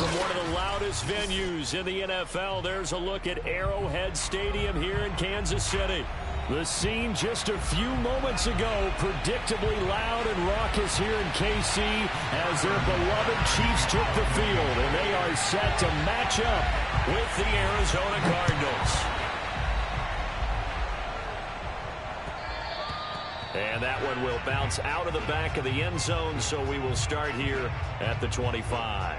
from one of the loudest venues in the NFL. There's a look at Arrowhead Stadium here in Kansas City. The scene just a few moments ago, predictably loud and raucous here in KC as their beloved Chiefs took the field, and they are set to match up with the Arizona Cardinals. And that one will bounce out of the back of the end zone, so we will start here at the 25.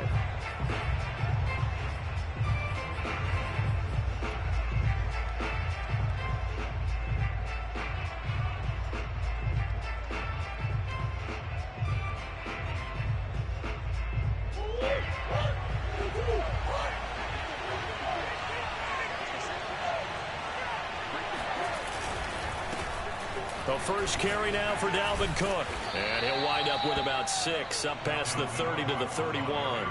The first carry now for Dalvin Cook. And he'll wind up with about 6, up past the 30 to the 31.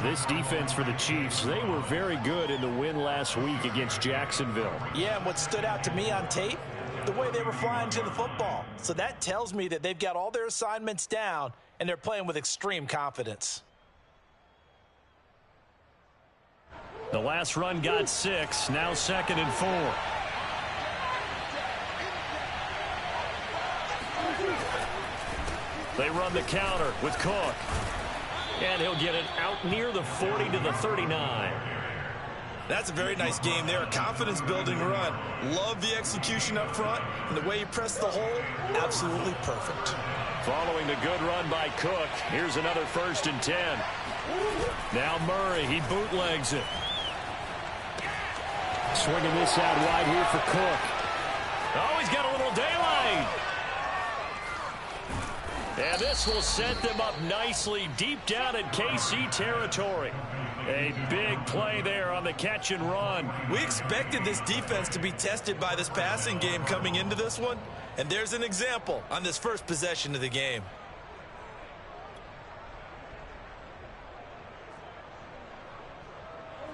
This defense for the Chiefs, they were very good in the win last week against Jacksonville. Yeah, and what stood out to me on tape, the way they were flying to the football. So that tells me that they've got all their assignments down, and they're playing with extreme confidence. The last run got 6, now 2nd and 4. They run the counter with Cook. And he'll get it out near the 40 to the 39. That's a very nice game there. A confidence-building run. Love the execution up front. And the way he pressed the hole, absolutely perfect. Following the good run by Cook, here's another 1st and 10. Now Murray, he bootlegs it. Swinging this out wide here for Cook. Oh, he's got a little daylight. And this will set them up nicely deep down in KC territory. A big play there on the catch and run. We expected this defense to be tested by this passing game coming into this one. And there's an example on this first possession of the game.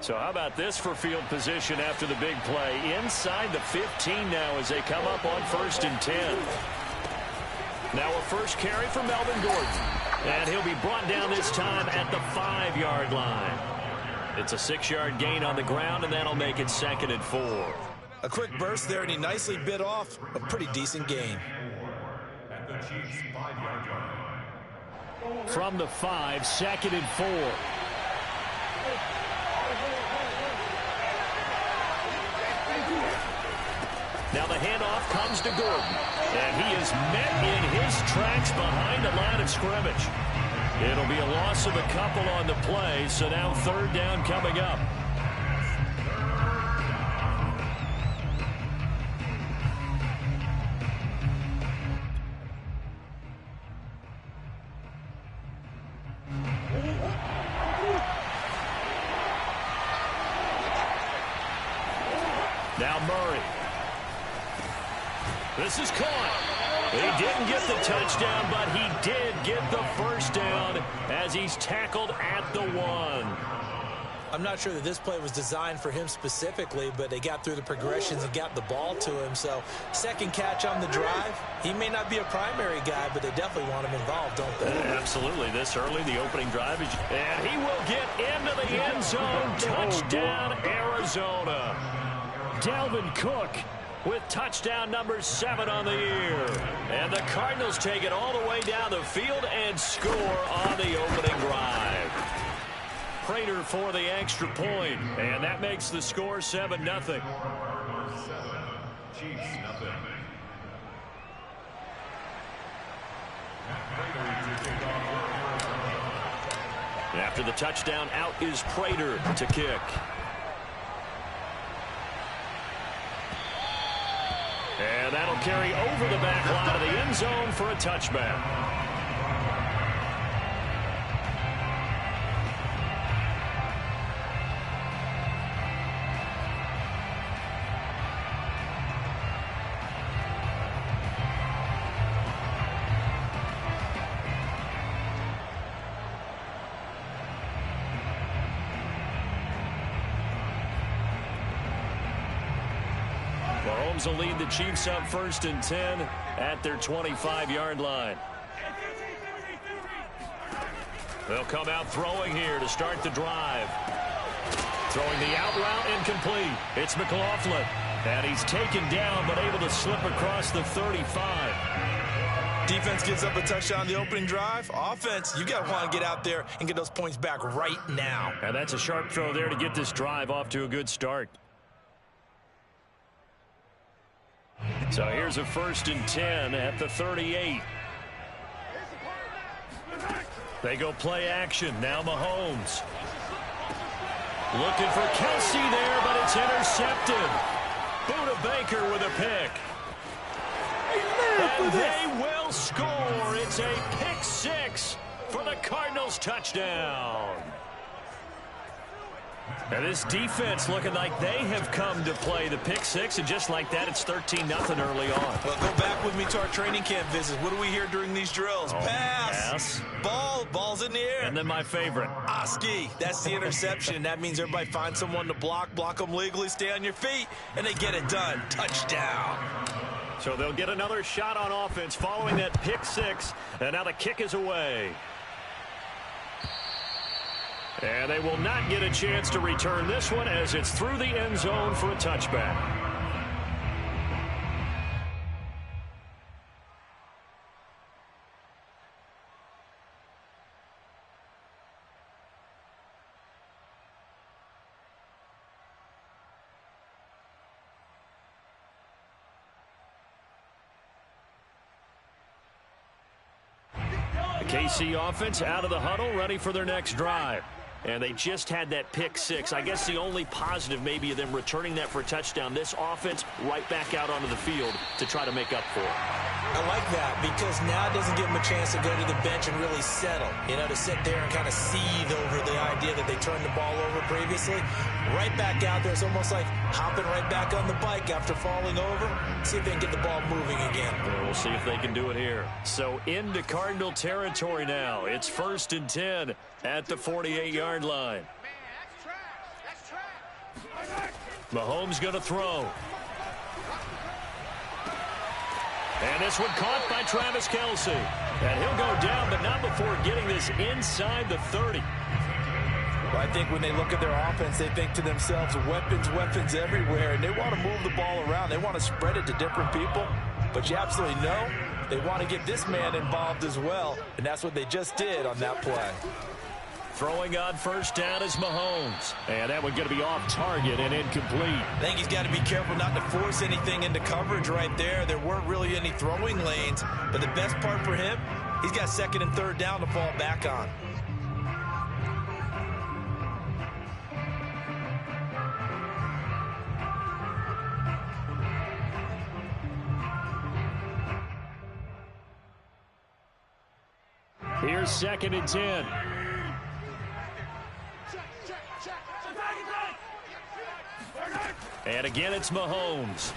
So how about this for field position after the big play? Inside the 15 now as they come up on 1st and 10. Now a first carry for Melvin Gordon. And he'll be brought down this time at the 5-yard line. It's a 6-yard gain on the ground, and that'll make it 2nd and 4. A quick burst there, and he nicely bit off a pretty decent gain. At the Chiefs' 5-yard line. From the 5, 2nd and 4. Now the handoff comes to Gordon. And he is met in his tracks behind the line of scrimmage. It'll be a loss of a couple on the play, so now 3rd down coming up. Now Murray. This is caught. He didn't get the touchdown, but he did get the 1st down as he's tackled at the 1. I'm not sure that this play was designed for him specifically, but they got through the progressions and got the ball to him. So 2nd catch on the drive. He may not be a primary guy, but they definitely want him involved, don't they? Absolutely. This early, the opening drive. And he will get into the end zone. Touchdown, Arizona. Dalvin Cook with touchdown number 7 on the year. And the Cardinals take it all the way down the field and score on the opening drive. Prater for the extra point, and that makes the score 7-0. Chiefs, nothing. After the touchdown, out is Prater to kick. And that'll carry over the back line of the end zone for a touchback. Mahomes will lead the Chiefs up 1st and 10 at their 25-yard line. They'll come out throwing here to start the drive. Throwing the out route incomplete. It's McLaughlin. And he's taken down but able to slip across the 35. Defense gives up a touchdown the opening drive. Offense, you got to want to get out there and get those points back right now. And that's a sharp throw there to get this drive off to a good start. So here's a 1st and 10 at the 38. They go play action. Now Mahomes. Looking for Kelsey there, but it's intercepted. Buda Baker with a pick. And they will score. It's a pick 6 for the Cardinals touchdown. And this defense looking like they have come to play the pick 6, and just like that, it's 13-0 early on. Well, go back with me to our training camp visits. What do we hear during these drills? Pass. Ball's in the air. And then my favorite. Oski. That's the interception. That means everybody finds someone to block them legally, stay on your feet, and they get it done. Touchdown. So they'll get another shot on offense following that pick 6, and now the kick is away. And they will not get a chance to return this one as it's through the end zone for a touchback. The KC offense out of the huddle, ready for their next drive. And they just had that pick 6. I guess the only positive maybe of them returning that for a touchdown. This offense right back out onto the field to try to make up for it. I like that because now it doesn't give them a chance to go to the bench and really settle. You know, to sit there and kind of seethe over the idea that they turned the ball over previously. Right back out there. It's almost like hopping right back on the bike after falling over. See if they can get the ball moving again. Yeah, we'll see if they can do it here. So into Cardinal territory now. It's 1st and 10 at the 48-yard line. Mahomes going to throw. And this one caught by Travis Kelce. And he'll go down, but not before getting this inside the 30. Well, I think when they look at their offense, they think to themselves, weapons everywhere, and they want to move the ball around. They want to spread it to different people. But you absolutely know they want to get this man involved as well, and that's what they just did on that play. Throwing on 1st down is Mahomes. And that one's going to be off target and incomplete. I think he's got to be careful not to force anything into coverage right there. There weren't really any throwing lanes. But the best part for him, he's got 2nd and 3rd down to fall back on. Here's 2nd and 10. And again, it's Mahomes.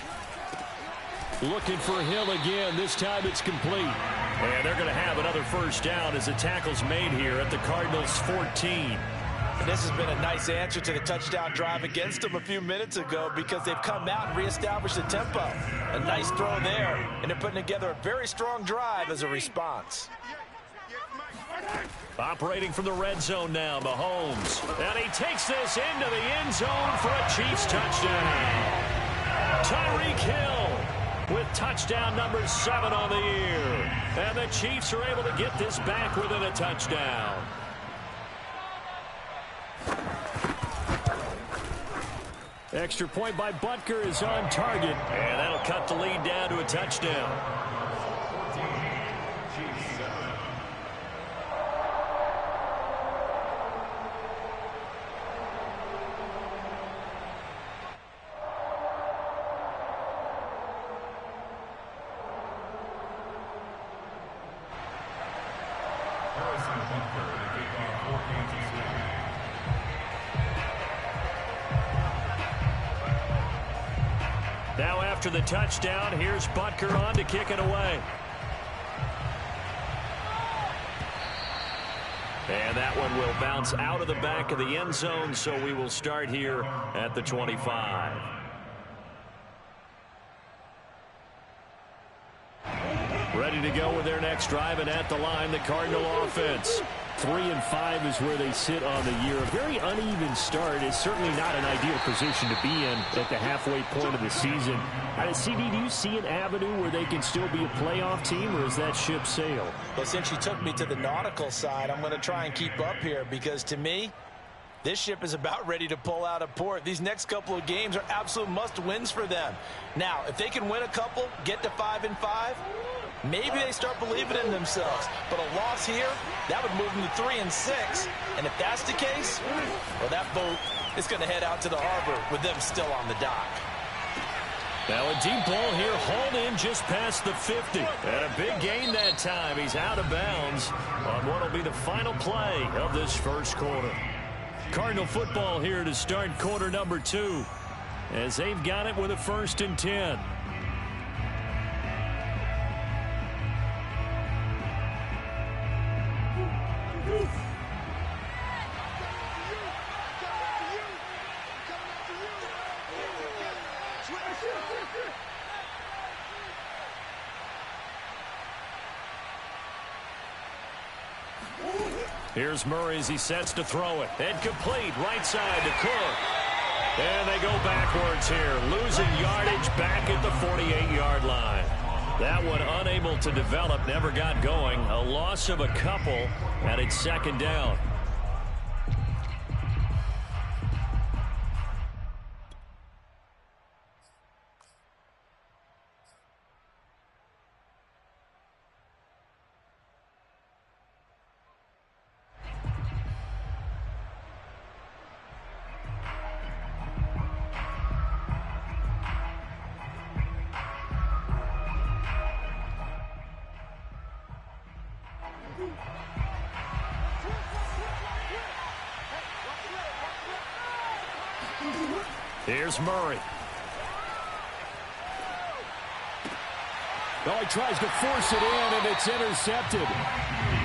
Looking for Hill again. This time it's complete. And they're going to have another 1st down as the tackle's made here at the Cardinals' 14. And this has been a nice answer to the touchdown drive against them a few minutes ago because they've come out and reestablished the tempo. A nice throw there, and they're putting together a very strong drive as a response. Operating from the red zone now, Mahomes. And he takes this into the end zone for a Chiefs touchdown. Tyreek Hill with touchdown number 7 on the year. And the Chiefs are able to get this back within a touchdown. Extra point by Butker is on target. And that'll cut the lead down to a touchdown. Now after the touchdown, here's Butker on to kick it away. And that one will bounce out of the back of the end zone, so we will start here at the 25. Ready to go with their next drive, and at the line, the Cardinal offense. 3-5 is where they sit on the year. A very uneven start is certainly not an ideal position to be in at the halfway point of the season. CD, do you see an avenue where they can still be a playoff team, or is that ship sailed? Well, since you took me to the nautical side, I'm going to try and keep up here because, to me, this ship is about ready to pull out of port. These next couple of games are absolute must-wins for them. Now, if they can win a couple, get to 5-5, maybe they start believing in themselves. But a loss here, that would move them to 3-6. And if that's the case, well, that boat is going to head out to the harbor with them still on the dock. Now a deep ball here, hauled in just past the 50. And a big gain that time. He's out of bounds on what will be the final play of this first quarter. Cardinal football here to start quarter number 2 as they've got it with a 1st and 10. Here's Murray as he sets to throw it. And complete, right side to Cook. And they go backwards here, losing yardage back at the 48-yard line. That one unable to develop, never got going. A loss of a couple, and it's 2nd down. Here's Murray. Oh, he tries to force it in, and it's intercepted.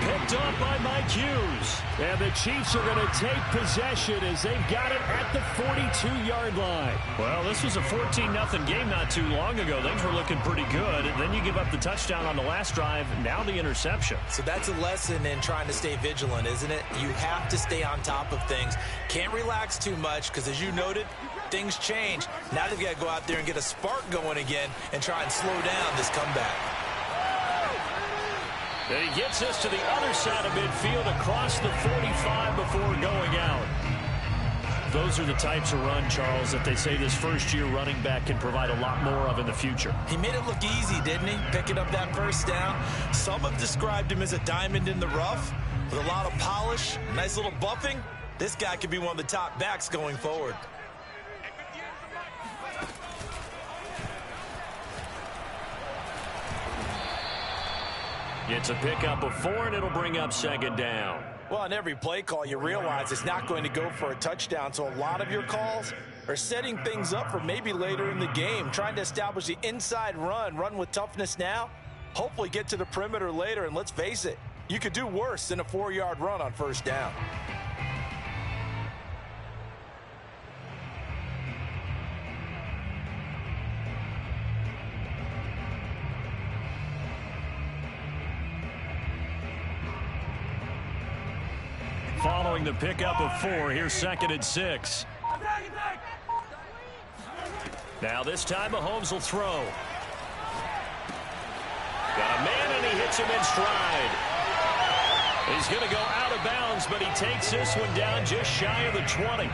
Picked up by Mike Hughes. And the Chiefs are going to take possession as they've got it at the 42-yard line. Well, this was a 14-0 game not too long ago. Things were looking pretty good. And then you give up the touchdown on the last drive. Now the interception. So that's a lesson in trying to stay vigilant, isn't it? You have to stay on top of things. Can't relax too much because, as you noted, things change. Now they've got to go out there and get a spark going again and try and slow down this comeback. And he gets us to the other side of midfield across the 45 before going out. Those are the types of run, Charles, that they say this first-year running back can provide a lot more of in the future. He made it look easy, didn't he? Picking up that first down. Some have described him as a diamond in the rough with a lot of polish, nice little buffing. This guy could be one of the top backs going forward. It's a pickup of 4, and it'll bring up 2nd down. Well, on every play call, you realize it's not going to go for a touchdown, so a lot of your calls are setting things up for maybe later in the game, trying to establish the inside run with toughness now, hopefully get to the perimeter later, and let's face it, you could do worse than a 4-yard run on 1st down. Following the pickup of 4, here's 2nd and 6. Now this time Mahomes will throw. Got a man, and he hits him in stride. He's going to go out of bounds, but he takes this one down just shy of the 20.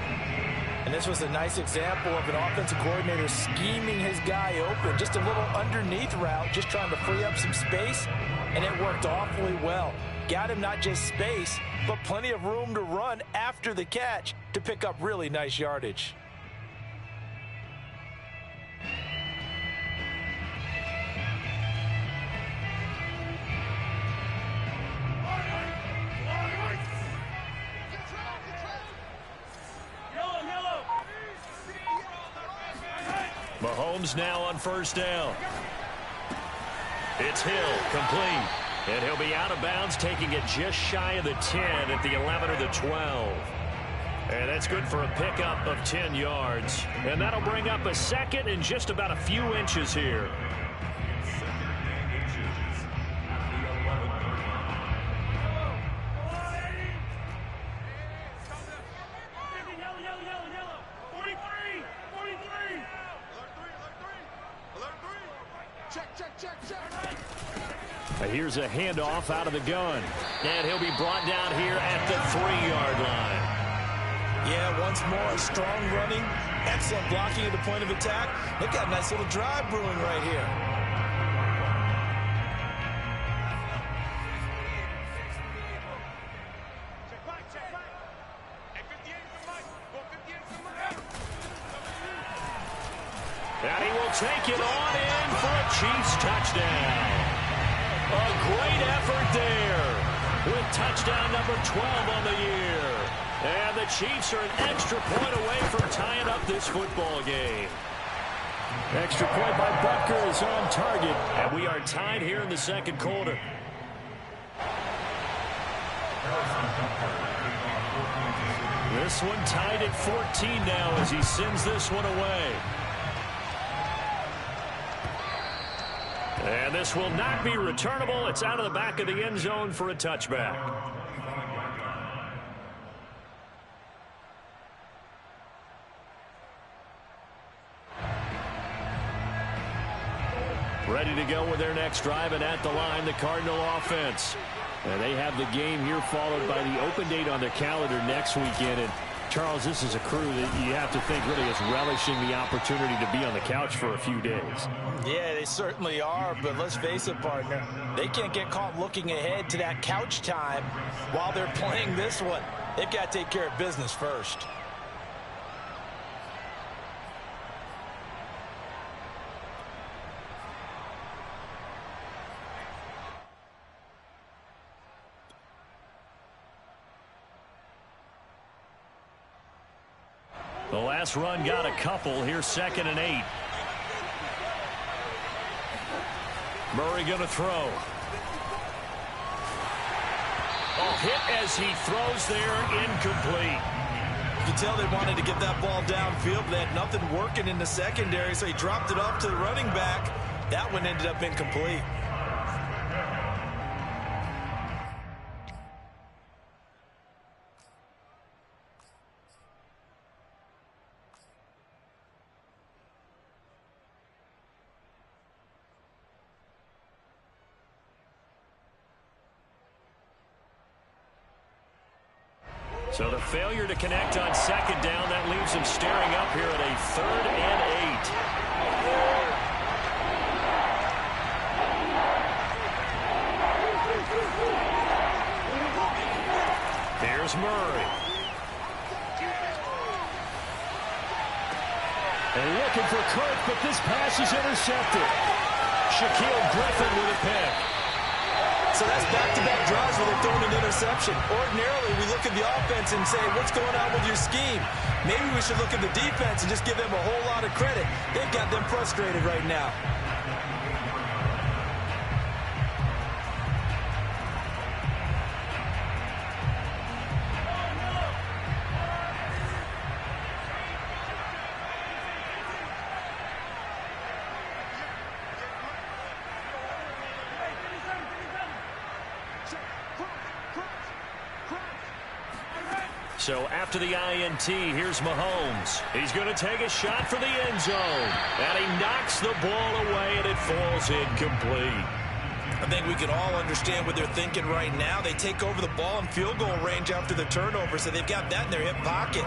And this was a nice example of an offensive coordinator scheming his guy open. Just a little underneath route, just trying to free up some space, and it worked awfully well. Got him not just space, but plenty of room to run after the catch to pick up really nice yardage. Mahomes now on 1st down. It's Hill, complete. And he'll be out of bounds, taking it just shy of the 10 at the 11 or the 12. And that's good for a pickup of 10 yards. And that'll bring up a 2nd and just about a few inches here. Here's a handoff out of the gun. And he'll be brought down here at the 3-yard line. Yeah, once more, strong running, excellent blocking at the point of attack. They've got a nice little drive brewing right here. And he will take it on in for a Chiefs touchdown. A great effort there with touchdown number 12 on the year. And the Chiefs are an extra point away from tying up this football game. Extra point by Butker is on target. And we are tied here in the second quarter. This one tied at 14 now as he sends this one away. And this will not be returnable. It's out of the back of the end zone for a touchback. Ready to go with their next drive, and at the line, the Cardinal offense. And they have the game here followed by the open date on their calendar next weekend. And Charles, this is a crew that you have to think really is relishing the opportunity to be on the couch for a few days. Yeah, they certainly are, but let's face it, partner. They can't get caught looking ahead to that couch time while they're playing this one. They've got to take care of business first. The last run got a couple. Here's 2nd and 8. Murray going to throw. A hit as he throws there, incomplete. You can tell they wanted to get that ball downfield, but they had nothing working in the secondary, so he dropped it off to the running back. That one ended up incomplete. So the failure to connect on 2nd down, that leaves him staring up here at a 3rd and 8. Here's Murray. And looking for Kirk, but this pass is intercepted. Shaquille Griffin with a pick. So that's back-to-back drives where they're throwing an interception. Ordinarily, we look at the offense and say, what's going on with your scheme? Maybe we should look at the defense and just give them a whole lot of credit. They've got them frustrated right now. So after the INT, here's Mahomes. He's going to take a shot for the end zone. And he knocks the ball away, and it falls incomplete. I think we can all understand what they're thinking right now. They take over the ball in field goal range after the turnover, so they've got that in their hip pocket.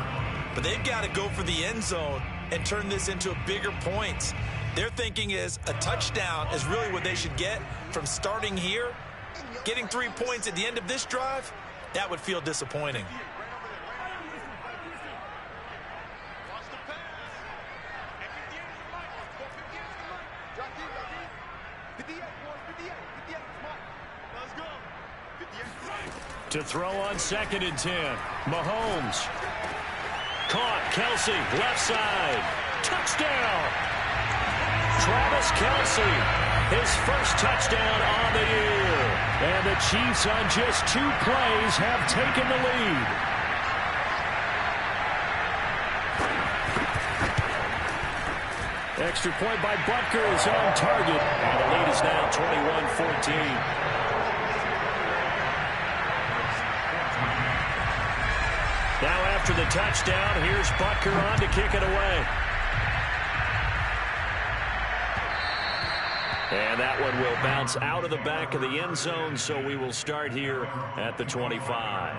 But they've got to go for the end zone and turn this into a bigger points. Their thinking is a touchdown is really what they should get from starting here. Getting 3 points at the end of this drive, that would feel disappointing. To throw on 2nd and 10. Mahomes. Caught. Kelce, left side. Touchdown. Travis Kelce, his first touchdown on the year. And the Chiefs on just 2 plays have taken the lead. Extra point by Butker is on target. And the lead is now 21-14. Now after the touchdown, here's Butker on to kick it away. And that one will bounce out of the back of the end zone, so we will start here at the 25.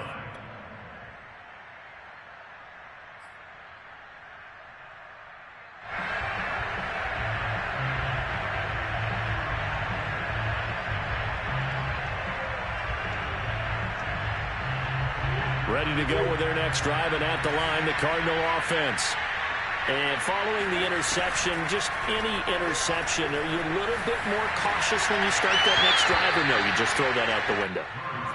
Ready to go with their next drive, and at the line, the Cardinal offense. And following the interception, just any interception, are you a little bit more cautious when you start that next drive, or no, you just throw that out the window?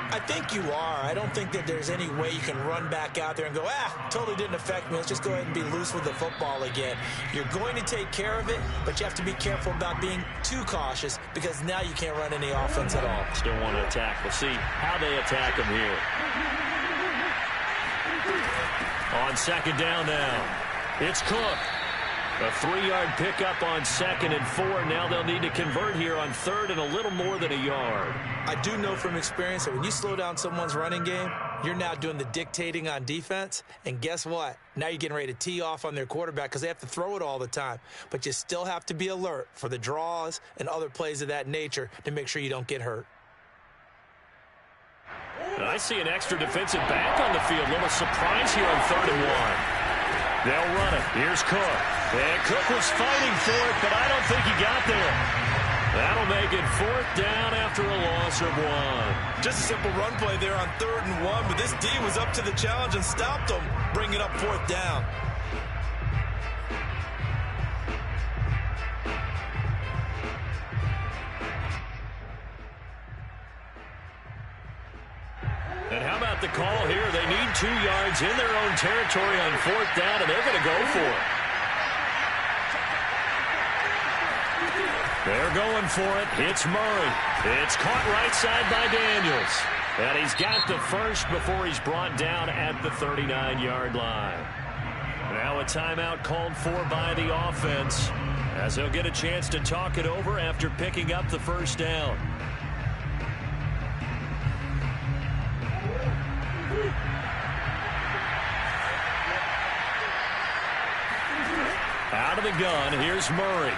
I think you are. I don't think that there's any way you can run back out there and go, totally didn't affect me. Let's just go ahead and be loose with the football again. You're going to take care of it, but you have to be careful about being too cautious because now you can't run any offense at all. Still want to attack. We'll see how they attack them here. On second down now. It's Cook. A 3-yard pickup on 2nd and 4. Now they'll need to convert here on 3rd and a little more than a yard. I do know from experience that when you slow down someone's running game, you're now doing the dictating on defense. And guess what? Now you're getting ready to tee off on their quarterback because they have to throw it all the time. But you still have to be alert for the draws and other plays of that nature to make sure you don't get hurt. And I see an extra defensive back on the field. Little surprise here on 3rd and 1. They'll run it. Here's Cook. And Cook was fighting for it, but I don't think he got there. That'll make it 4th down after a loss of 1. Just a simple run play there on 3rd and 1, but this D was up to the challenge and stopped them, bringing up 4th down. And how about the call here? They need 2 yards in their own territory on 4th down, and they're going to go for it. They're going for it. It's Murray. It's caught right side by Daniels. And he's got the first before he's brought down at the 39-yard line. Now a timeout called for by the offense, as they'll get a chance to talk it over after picking up the first down. Out of the gun, here's Murray.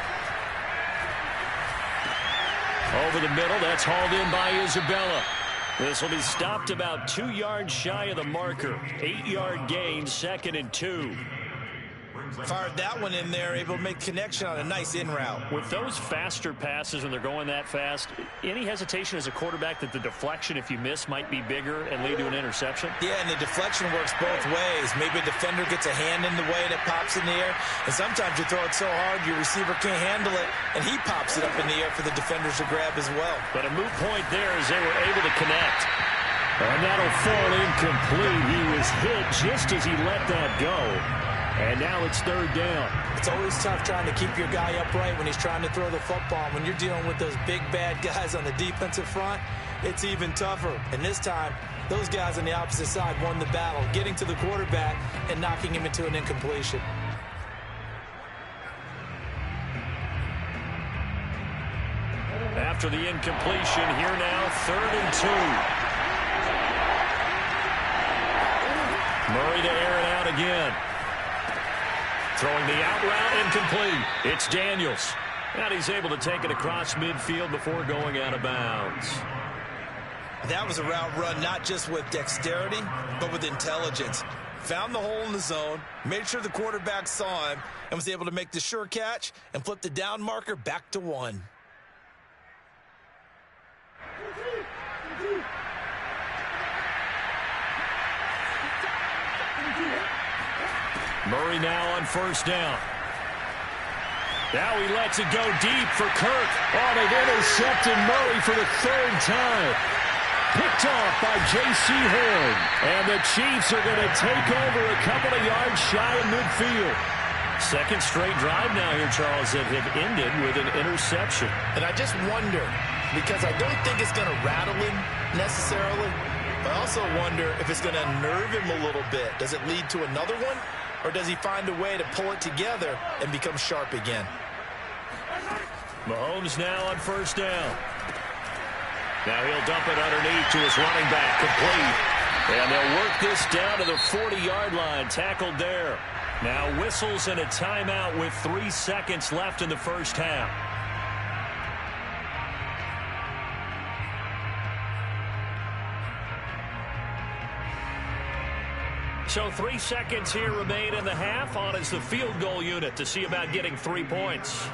Over the middle, that's hauled in by Isabella. This will be stopped about 2 yards shy of the marker. 8-yard gain, 2nd and 2. Fired that one in there, able to make connection on a nice in route. With those faster passes when they're going that fast, any hesitation as a quarterback that the deflection, if you miss, might be bigger and lead to an interception? Yeah, and the deflection works both ways. Maybe a defender gets a hand in the way and it pops in the air, and sometimes you throw it so hard your receiver can't handle it, and he pops it up in the air for the defenders to grab as well. But a moot point there as they were able to connect. And that'll fall incomplete. He was hit just as he let that go. And now it's 3rd down. It's always tough trying to keep your guy upright when he's trying to throw the football. When you're dealing with those big, bad guys on the defensive front, it's even tougher. And this time, those guys on the opposite side won the battle, getting to the quarterback and knocking him into an incompletion. After the incompletion, here now, 3rd and 2. Murray to air it out again. Throwing the out route, incomplete. It's Daniels. And he's able to take it across midfield before going out of bounds. That was a route run not just with dexterity, but with intelligence. Found the hole in the zone, made sure the quarterback saw him, and was able to make the sure catch and flip the down marker back to 1. Murray now on 1st down. Now he lets it go deep for Kirk. Oh, they've intercepted Murray for the 3rd time. Picked off by J.C. Horn. And the Chiefs are going to take over a couple of yards shy of midfield. 2nd straight drive now here, Charles, that have ended with an interception. And I just wonder, because I don't think it's going to rattle him necessarily, but I also wonder if it's going to nerve him a little bit. Does it lead to another one? Or does he find a way to pull it together and become sharp again? Mahomes now on 1st down. Now he'll dump it underneath to his running back, complete. And they'll work this down to the 40-yard line, tackled there. Now whistles and a timeout with 3 seconds left in the first half. So 3 seconds here remain in the half on as the field goal unit to see about getting 3 points.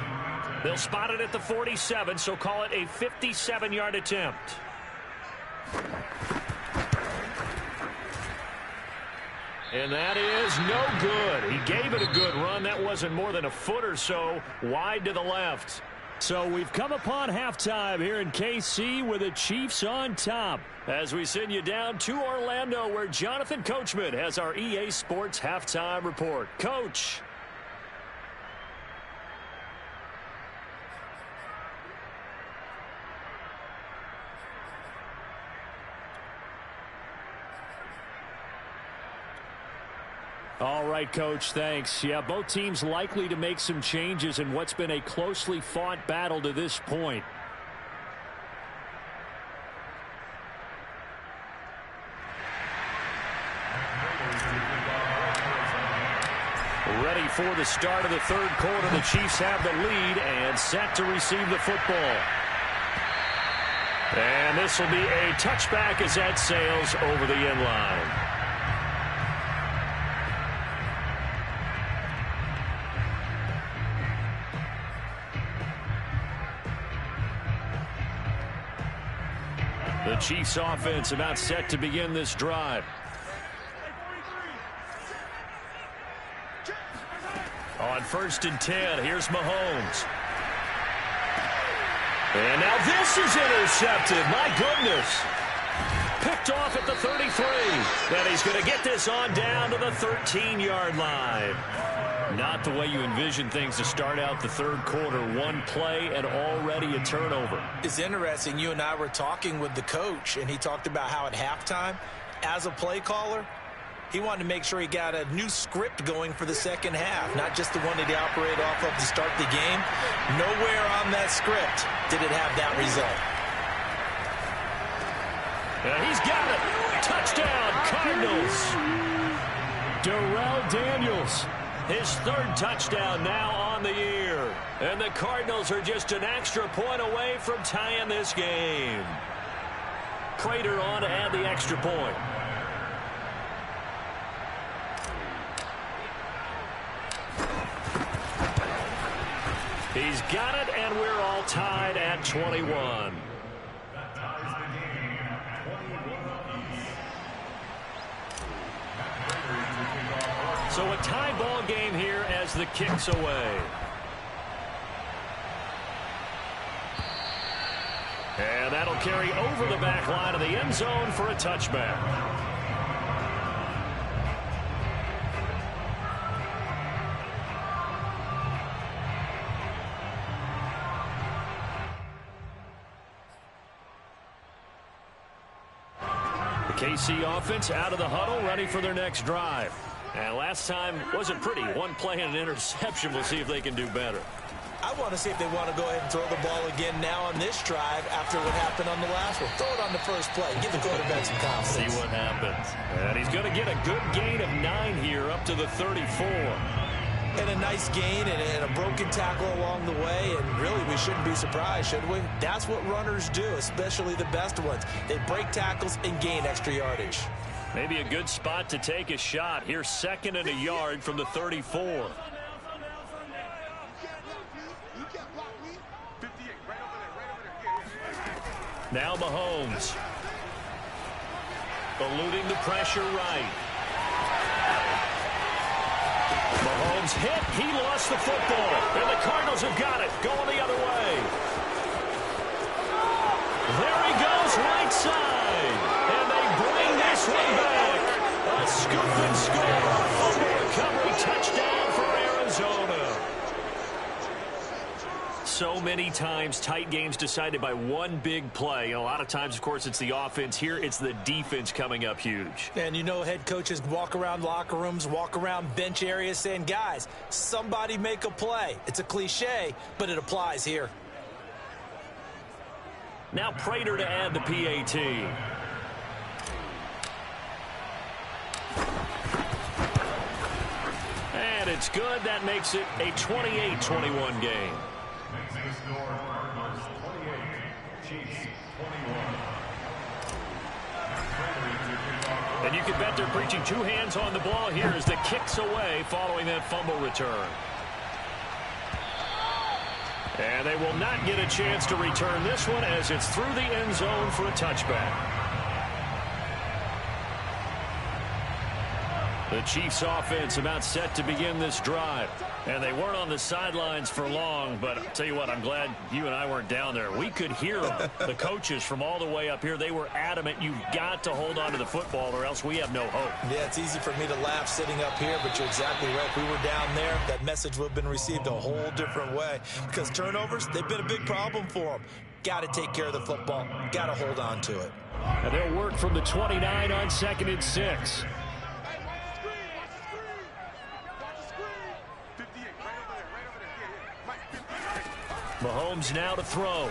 They'll spot it at the 47, so call it a 57-yard attempt. And that is no good. He gave it a good run. That wasn't more than a foot or so wide to the left. So we've come upon halftime here in KC with the Chiefs on top. As we send you down to Orlando, where Jonathan Coachman has our EA Sports halftime report. Coach. All right, Coach, thanks. Yeah, both teams likely to make some changes in what's been a closely fought battle to this point. Ready for the start of the third quarter. The Chiefs have the lead and set to receive the football. And this will be a touchback as that sails over the end line. The Chiefs offense about set to begin this drive. On 1st and 10, here's Mahomes. And now this is intercepted. My goodness. Picked off at the 33. And he's going to get this on down to the 13-yard line. Not the way you envision things to start out the third quarter. One play and already a turnover. It's interesting. You and I were talking with the coach, and he talked about how at halftime, as a play caller, he wanted to make sure he got a new script going for the second half, not just the one that he operated off of to start the game. Nowhere on that script did it have that result. And he's got it. Touchdown, Cardinals. Darrell Daniels. His third touchdown now on the year. And the Cardinals are just an extra point away from tying this game. Prater on to add the extra point. He's got it, and we're all tied at 21. So a tie ball game here as the kick's away. And that'll carry over the back line of the end zone for a touchback. The KC offense out of the huddle, ready for their next drive. And last time wasn't pretty. One play and an interception. We'll see if they can do better. I want to see if they want to go ahead and throw the ball again now on this drive after what happened on the last one. Throw it on the first play. Give the quarterback some confidence. See what happens. And he's going to get a good gain of 9 here up to the 34. And a nice gain and a broken tackle along the way. And really, we shouldn't be surprised, should we? That's what runners do, especially the best ones. They break tackles and gain extra yardage. Maybe a good spot to take a shot. Here's 2nd and a yard from the 34. Now Mahomes. Eluding the pressure right. Mahomes hit. He lost the football. And the Cardinals have got it. Going the other way. There he goes, right side. And they bring this one back. A scoop and score. Fumble recovery touchdown for Arizona. So many times tight games decided by one big play. And a lot of times, of course, it's the offense. Here, it's the defense coming up huge. And you know head coaches walk around locker rooms, walk around bench areas saying, guys, somebody make a play. It's a cliche, but it applies here. Now Prater to add the PAT. And it's good. That makes it a 28-21 game. And you can bet they're preaching two hands on the ball here as the kick's away following that fumble return. And they will not get a chance to return this one as it's through the end zone for a touchback. The Chiefs offense about set to begin this drive. And they weren't on the sidelines for long, but I'll tell you what, I'm glad you and I weren't down there. We could hear them, the coaches from all the way up here. They were adamant, you've got to hold on to the football or else we have no hope. Yeah, it's easy for me to laugh sitting up here, but you're exactly right. If we were down there, that message would have been received a whole different way. Because turnovers, they've been a big problem for them. Got to take care of the football. Got to hold on to it. And they'll work from the 29 on 2nd and 6. Mahomes now to throw.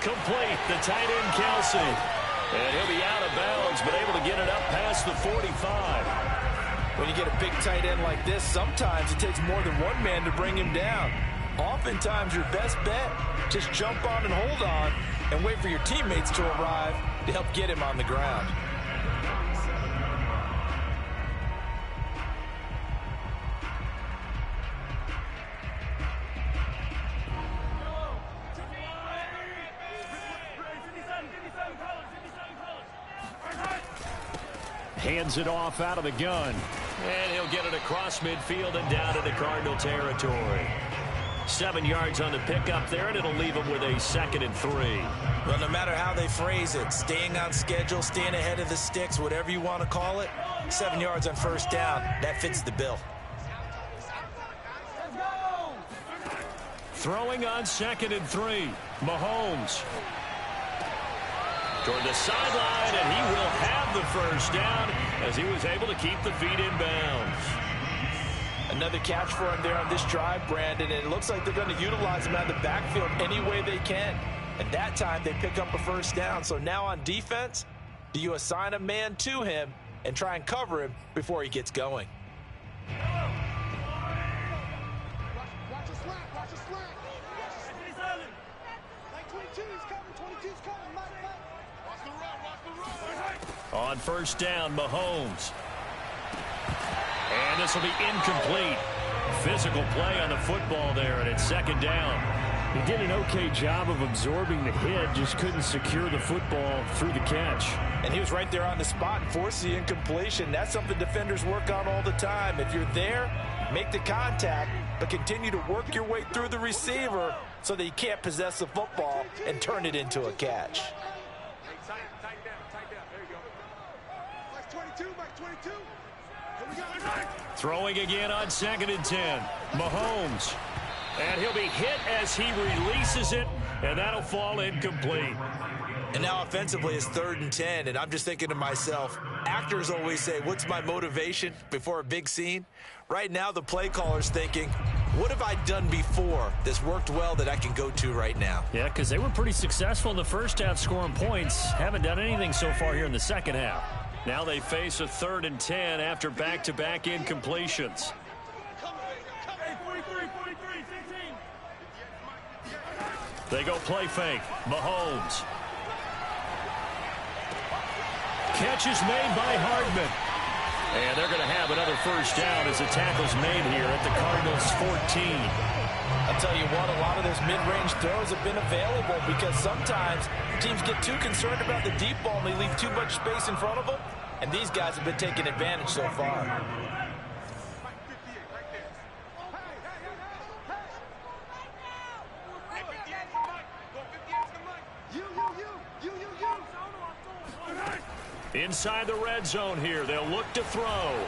Complete, the tight end Kelsey. And he'll be out of bounds, but able to get it up past the 45. When you get a big tight end like this, sometimes it takes more than one man to bring him down. Oftentimes, your best bet, just jump on and hold on and wait for your teammates to arrive to help get him on the ground. Hands it off out of the gun. And he'll get it across midfield and down into Cardinal territory. 7 yards on the pickup there, and it'll leave him with a 2nd and 3. Well, no matter how they phrase it, staying on schedule, staying ahead of the sticks, whatever you want to call it, 7 yards on first down, that fits the bill. Throwing on 2nd and 3. Mahomes. Toward the sideline, and he will have the first down as he was able to keep the feet in bounds. Another catch for him there on this drive, Brandon, and it looks like they're going to utilize him out of the backfield any way they can. And that time they pick up a first down. So now on defense, do you assign a man to him and try and cover him before he gets going? Watch the slack. Watch the slack. Like 22's coming. 22's coming. Mike. Watch the run. Watch the run. On first down, Mahomes. And this will be incomplete. Physical play on the football there, and it's 2nd down. He did an okay job of absorbing the hit, just couldn't secure the football through the catch. And he was right there on the spot and forced the incompletion. That's something defenders work on all the time. If you're there, make the contact, but continue to work your way through the receiver so that you can't possess the football and turn it into a catch. Tight down. There you go. Mike 22. Mike 22. Here we go. Throwing again on 2nd and 10. Mahomes. And he'll be hit as he releases it, and that'll fall incomplete. And now offensively it's 3rd and 10, and I'm just thinking to myself, actors always say, what's my motivation before a big scene? Right now the play caller's thinking, what have I done before that's worked well that I can go to right now? Yeah, because they were pretty successful in the first half scoring points. Haven't done anything so far here in the second half. Now they face a 3rd and 10 after back-to-back incompletions. They go play fake. Mahomes. Catch is made by Hardman. And they're going to have another first down as the tackle's made here at the Cardinals' 14. I'll tell you what, a lot of those mid-range throws have been available because sometimes teams get too concerned about the deep ball and they leave too much space in front of them. And these guys have been taking advantage so far. Inside the red zone here, they'll look to throw.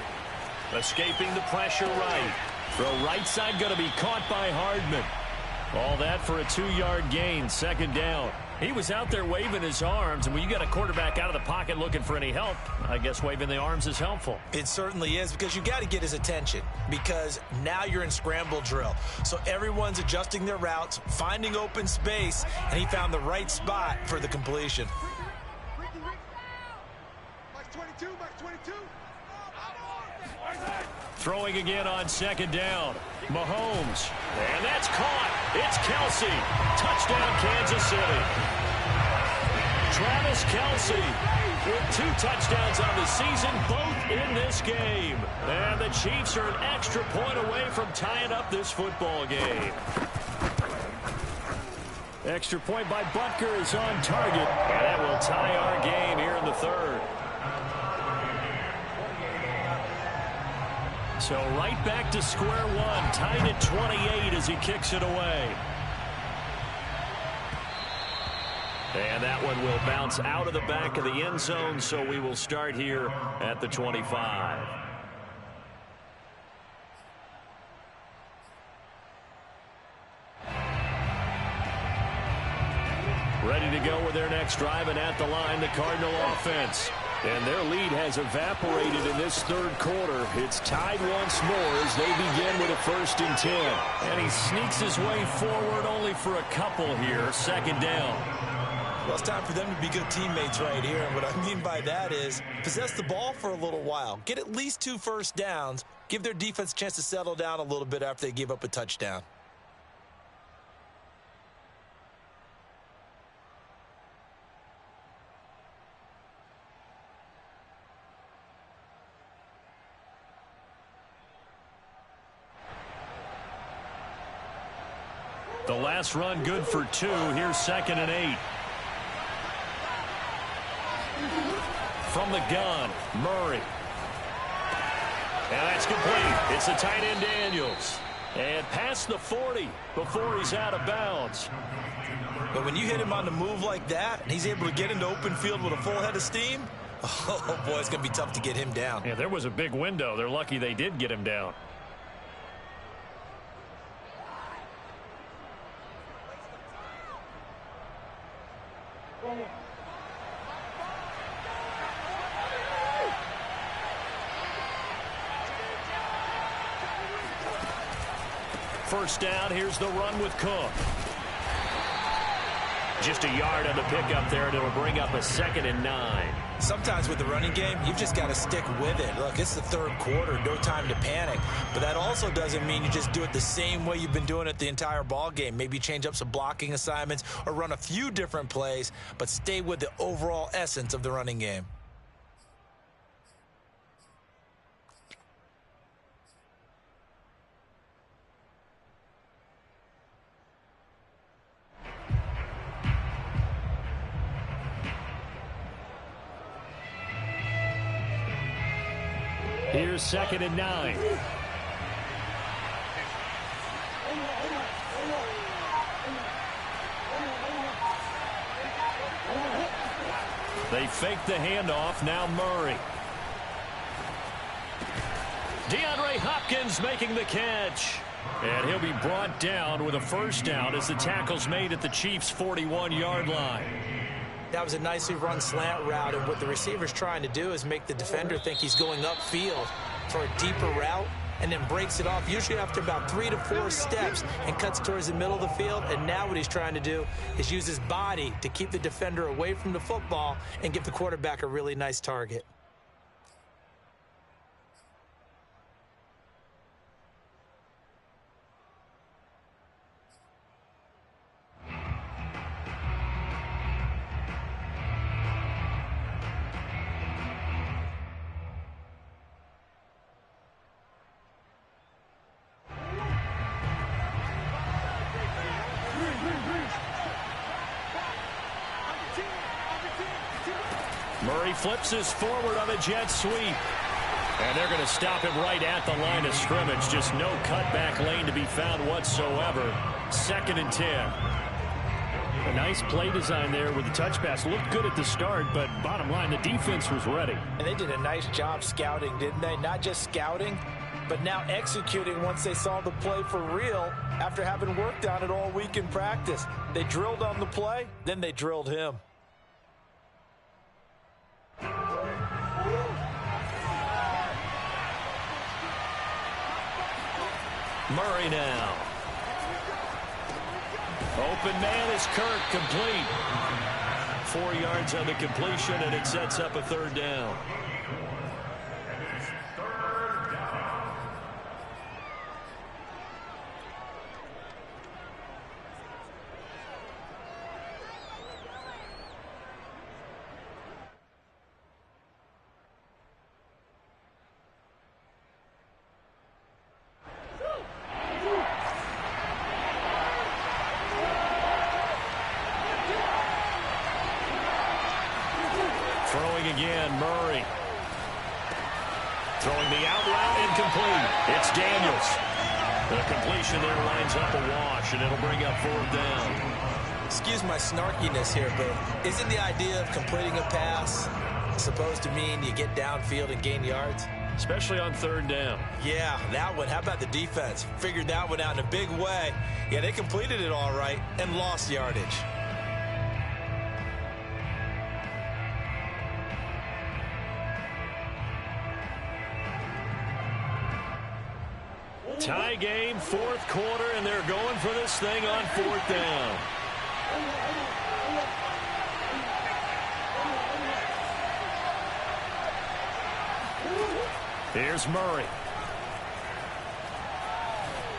Escaping the pressure right. Throw right side going to be caught by Hardman. All that for a 2-yard gain, 2nd down. He was out there waving his arms, and when you got a quarterback out of the pocket looking for any help, I guess waving the arms is helpful. It certainly is, because you got to get his attention, because now you're in scramble drill. So everyone's adjusting their routes, finding open space, and he found the right spot for the completion. Throwing again on 2nd down. Mahomes. And that's caught. It's Kelsey. Touchdown, Kansas City. Travis Kelce with 2 touchdowns on the season, both in this game. And the Chiefs are an extra point away from tying up this football game. Extra point by Butker is on target, and that will tie our game here in the third. So right back to square one, tied at 28 as he kicks it away. And that one will bounce out of the back of the end zone, so we will start here at the 25. Ready to go with their next drive, and at the line, the Cardinal offense. And their lead has evaporated in this third quarter. It's tied once more as they begin with a 1st and 10. And he sneaks his way forward only for a couple here. 2nd down. Well, it's time for them to be good teammates right here. And what I mean by that is possess the ball for a little while. Get at least 2 first downs. Give their defense a chance to settle down a little bit after they give up a touchdown. The last run good for 2. Here's 2nd and 8. From the gun, Murray. And that's complete. It's the tight end Daniels. And past the 40 before he's out of bounds. But when you hit him on the move like that, and he's able to get into open field with a full head of steam, oh boy, it's going to be tough to get him down. Yeah, there was a big window. They're lucky they did get him down. First down, here's the run with Cook. Just a yard on the pickup there, and it'll bring up a 2nd and 9. Sometimes with the running game, you've just got to stick with it. Look, it's the third quarter, no time to panic. But that also doesn't mean you just do it the same way you've been doing it the entire ball game. Maybe change up some blocking assignments or run a few different plays, but stay with the overall essence of the running game. Here's 2nd and 9. They fake the handoff. Now Murray. DeAndre Hopkins making the catch. And he'll be brought down with a 1st down as the tackle's made at the Chiefs' 41-yard line. That was a nicely run slant route, and what the receiver's trying to do is make the defender think he's going upfield for a deeper route, and then breaks it off, usually after about 3 to 4 steps, and cuts towards the middle of the field. And now what he's trying to do is use his body to keep the defender away from the football and give the quarterback a really nice target. Murray flips this forward on a jet sweep. And they're going to stop him right at the line of scrimmage. Just no cutback lane to be found whatsoever. 2nd and 10. A nice play design there with the touch pass. Looked good at the start, but bottom line, the defense was ready. And they did a nice job scouting, didn't they? Not just scouting, but now executing once they saw the play for real after having worked on it all week in practice. They drilled on the play, then they drilled him. Murray now. Open man is Kirk, complete. 4 yards on the completion, and it sets up a 3rd down. again, Murray. Throwing the out route, incomplete. It's Daniels. The completion there lines up a wash, and it'll bring up 4th down. Excuse my snarkiness here, but isn't the idea of completing a pass supposed to mean you get downfield and gain yards? Especially on 3rd down. Yeah, that one. How about the defense? Figured that one out in a big way. Yeah, they completed it all right and lost yardage. Tie game, 4th quarter, and they're going for this thing on 4th down. Here's Murray.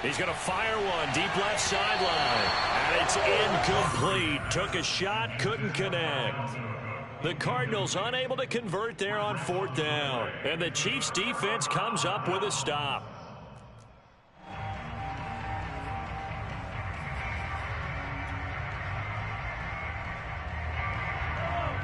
He's going to fire one deep left sideline. And it's incomplete. Took a shot, couldn't connect. The Cardinals unable to convert there on 4th down. And the Chiefs defense comes up with a stop.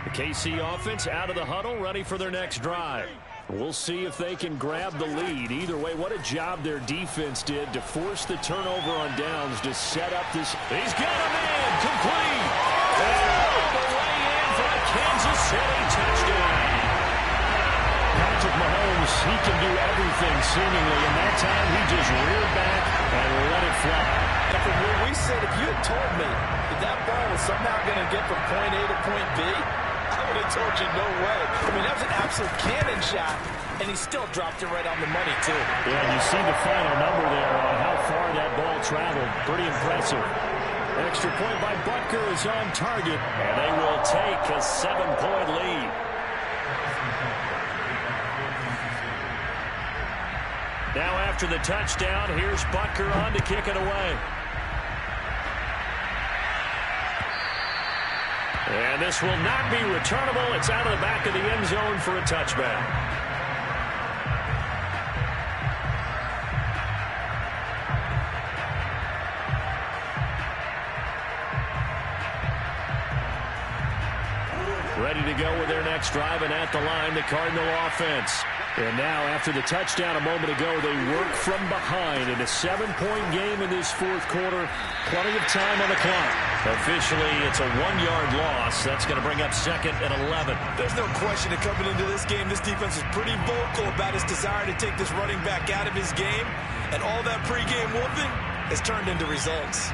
The KC offense out of the huddle, ready for their next drive. We'll see if they can grab the lead. Either way, what a job their defense did to force the turnover on downs to set up this. He's got a man, complete. And all the way in for a Kansas City touchdown. Patrick Mahomes, he can do everything seemingly. And that time, he just reared back and let it fly. And from where we said, if you had told me that that ball was somehow going to get from point A to point B, I would have told you no way. I mean, that was an absolute cannon shot, and he still dropped it right on the money, too. Yeah, and you see the final number there on how far that ball traveled. Pretty impressive. Extra point by Butker is on target, and they will take a 7-point lead. Now after the touchdown, here's Butker on to kick it away. And this will not be returnable. It's out of the back of the end zone for a touchback. Ready to go with their next drive, and at the line, the Cardinal offense. And now, after the touchdown a moment ago, they work from behind in a 7-point game in this 4th quarter. Plenty of time on the clock. Officially, it's a 1-yard loss. That's going to bring up 2nd and 11. There's no question that coming into this game, this defense is pretty vocal about his desire to take this running back out of his game. And all that pregame whooping has turned into results.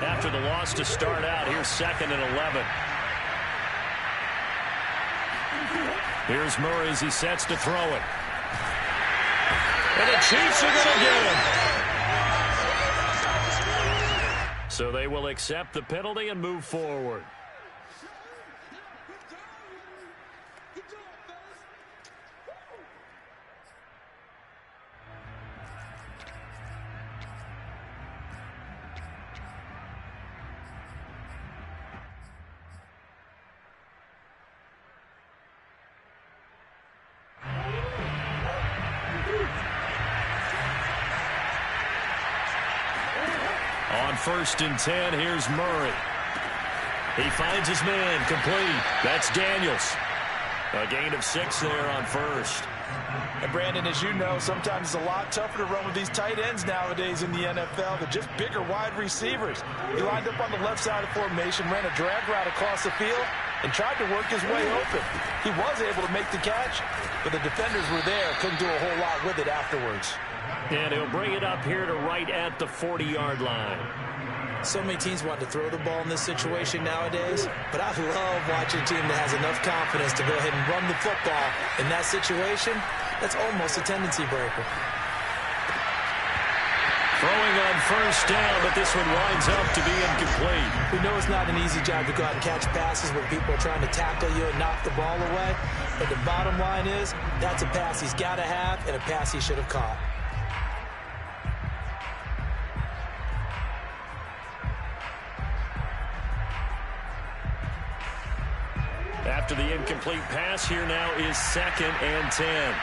After the loss to start out, here's 2nd and 11. Here's Murray as he sets to throw it. And the Chiefs are going to get him. So they will accept the penalty and move forward. On 1st and 10, here's Murray. He finds his man, complete. That's Daniels. A gain of 6 there on 1st. And Brandon, as you know, sometimes it's a lot tougher to run with these tight ends nowadays in the NFL. They're just bigger wide receivers. He lined up on the left side of formation, ran a drag route across the field, and tried to work his way open. He was able to make the catch, but the defenders were there, couldn't do a whole lot with it afterwards. And he'll bring it up here to right at the 40-yard line. So many teams want to throw the ball in this situation nowadays, but I love watching a team that has enough confidence to go ahead and run the football in that situation. That's almost a tendency breaker. Throwing on 1st down, but this one winds up to be incomplete. We know it's not an easy job to go out and catch passes when people are trying to tackle you and knock the ball away, but the bottom line is that's a pass he's got to have and a pass he should have caught. After the incomplete pass, here now is 2nd and 10.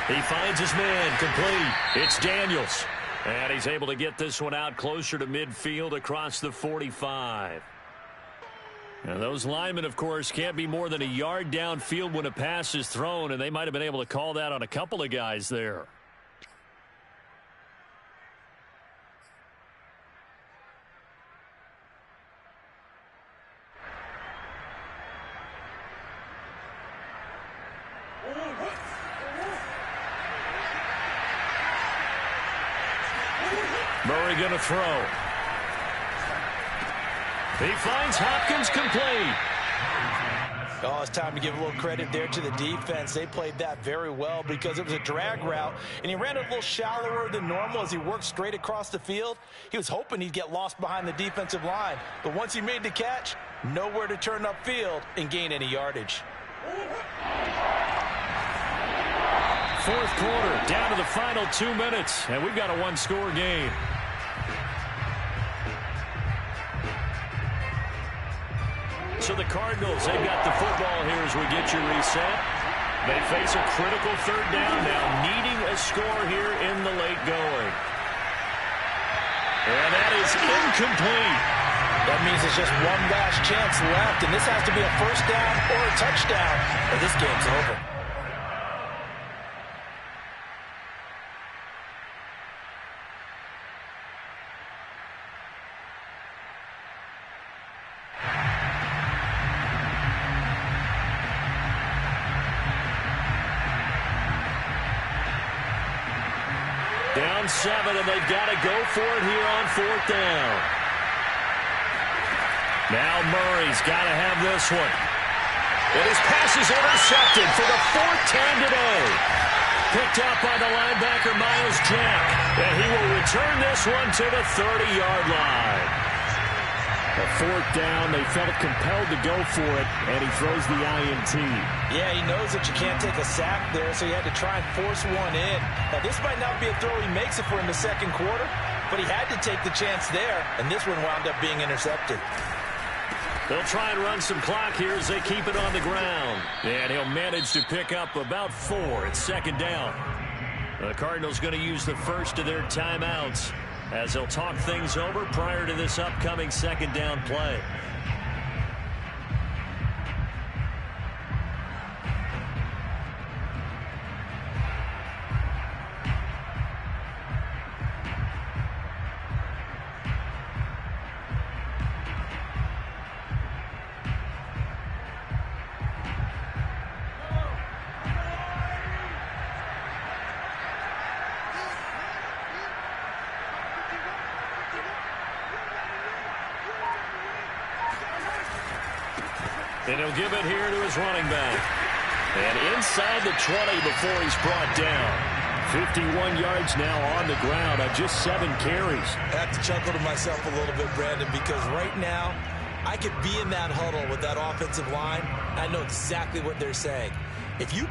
He finds his man, complete. It's Daniels. And he's able to get this one out closer to midfield across the 45. And those linemen, of course, can't be more than a yard downfield when a pass is thrown, and they might have been able to call that on a couple of guys there. Murray going to throw. He finds Hopkins complete. Oh, it's time to give a little credit there to the defense. They played that very well because it was a drag route, and he ran it a little shallower than normal as he worked straight across the field. He was hoping he'd get lost behind the defensive line, but once he made the catch, nowhere to turn upfield and gain any yardage. Fourth quarter, down to the final 2 minutes, and we've got a one-score game. So the Cardinals, they've got the football here as we get you reset. They face a critical third down now, needing a score here in the late going. And that is incomplete. That means there's just one last chance left, and this has to be a first down or a touchdown, or this game's over. Down 7, and they've got to go for it here on fourth down. Now Murray's got to have this one. And his pass is intercepted for the fourth time today. Picked out by the linebacker, Myles Jack. And he will return this one to the 30-yard line. A fourth down, they felt compelled to go for it, and he throws the INT. Yeah, he knows that you can't take a sack there, so he had to try and force one in. Now, this might not be a throw he makes it for in the second quarter, but he had to take the chance there, and this one wound up being intercepted. They'll try and run some clock here as they keep it on the ground. And he'll manage to pick up about 4 at second down. The Cardinals going to use the first of their timeouts as they'll talk things over prior to this upcoming second down play. And he'll give it here to his running back. And inside the 20 before he's brought down. 51 yards now on the ground on just 7 carries. I have to chuckle to myself a little bit, Brandon, because right now I could be in that huddle with that offensive line. I know exactly what they're saying. If you